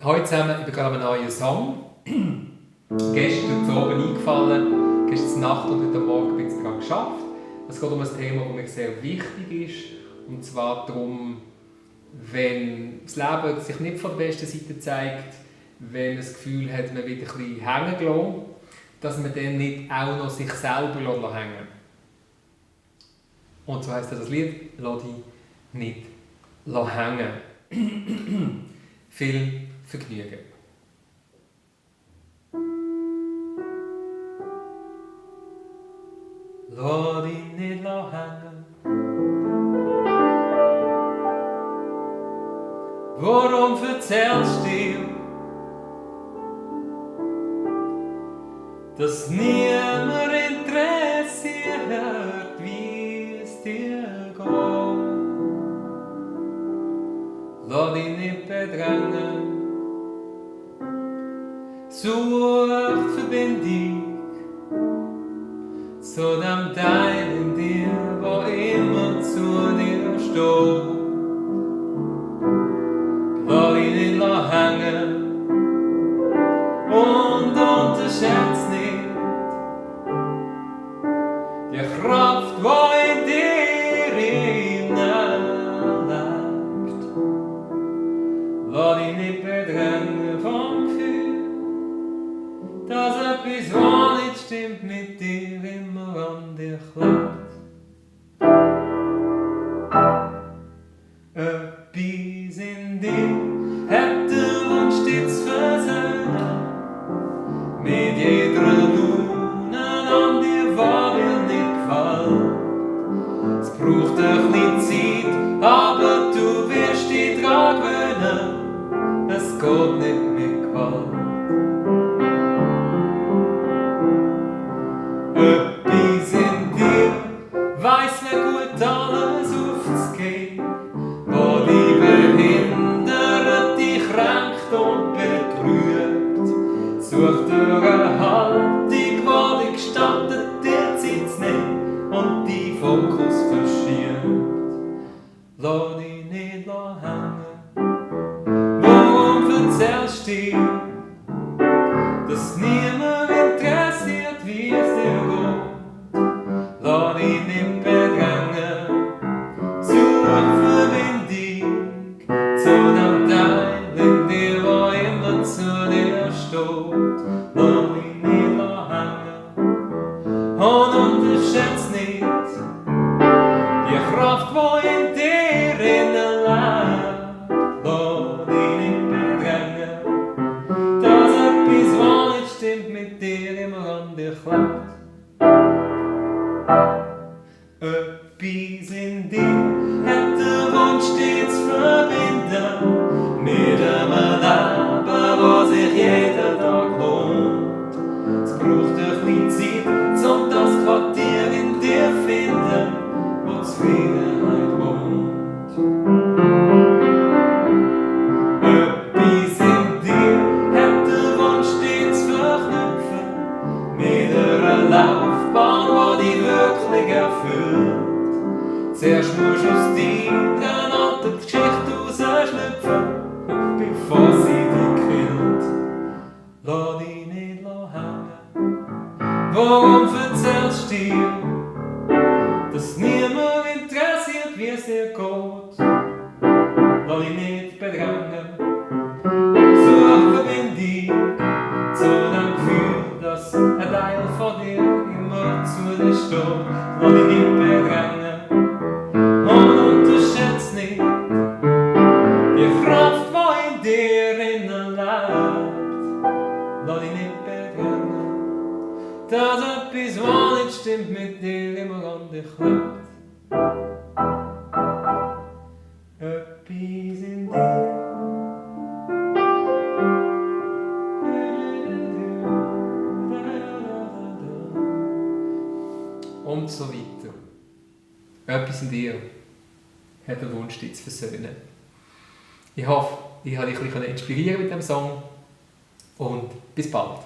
Hallo zusammen, ich bin gerade an einem neuen Song. Gestern zu oben eingefallen, gestern Nacht und heute Morgen bin ich daran geschafft. Es geht um ein Thema, das mir sehr wichtig ist. Und zwar darum, wenn das Leben sich nicht von der besten Seite zeigt, wenn man das Gefühl hat, man wird ein bisschen hängen gelassen, dass man dann nicht auch noch sich selber hängen lässt. Und so heisst das Lied, «Lass dich nicht hängen». Viel Vergnügen. Lass dich nicht hängen. Warum erzählst du dir, dass niemand interessiert, wie es dir geht? Lass dich nicht bedrängen. Such Verbindung zu dem Teil in dir, der immer zu dir steht. Lass dich nicht hängen und unterschätze nicht die Kraft, die in dir hineinlebt. Lass dich nicht bedrängen vom Gefühl, dass etwas, was nicht stimmt, mit dir immer an dir klebt. Etwas in dir hat den Wunsch, dich zu versöhnen mit jeder Lune an dir, was dir nicht gefällt. Es braucht ein bisschen Zeit, aber du wirst dich dran gewöhnen. Es geht nicht mit Gewalt. Etwas in dir weiss, wie gut alles aufzugehen, wo dich behindert, dich kränkt und betrügt. Such dir eine Haltung, die dich gestattet, dir Zeit zu nehmen und deinen Fokus verschiebt. Lass dich nicht hängen. Warum erzählst du dir, dass niemand interessiert, wie es dir geht? Lass dich nicht bedrängen. Such Verbindung zu dem Teil in dir, der immer zu dir steht. Lass dich nicht hängen und unterschätze nicht die Kraft, die in dir lebt. Lass dich nicht bedrängen, dass etwas, was nicht stimmt, mit dir immer an dir klebt. Etwas in dir hat den Wunsch, dich zu verbinden mit einem Leben, das sich jeden Tag lohnt. Es braucht ein bisschen Zeit, um das Quartier in dir zu finden, wo Zufriedenheit wohnt. Etwas in dir hat den Wunsch, dich zu verknüpfen mit einer Laufbahn, die dich wirklich erfüllt. Zuerst musst du aus deiner alten Geschichte rausschlüpfen, bevor sie dich killt. Lass dich nicht hängen. Warum erzählst du dir, dass niemand interessiert, wie es dir geht? Lass dich nicht bedrängen. Such Verbindung zu dem Gefühl, dass ein Teil von dir immer zu dir steht. Lass dich nicht bedrängen und unterschätze nicht die Kraft, die in dir lebt. Lass dich nicht bedrängen, dass etwas, was nicht stimmt, mit dir immer an dich klebt. Etwas in dir und so weiter. Etwas in dir hat den Wunsch, dich zu versöhnen. Ich hoffe, ich habe dich ein bisschen inspirieren mit diesem Song und bis bald.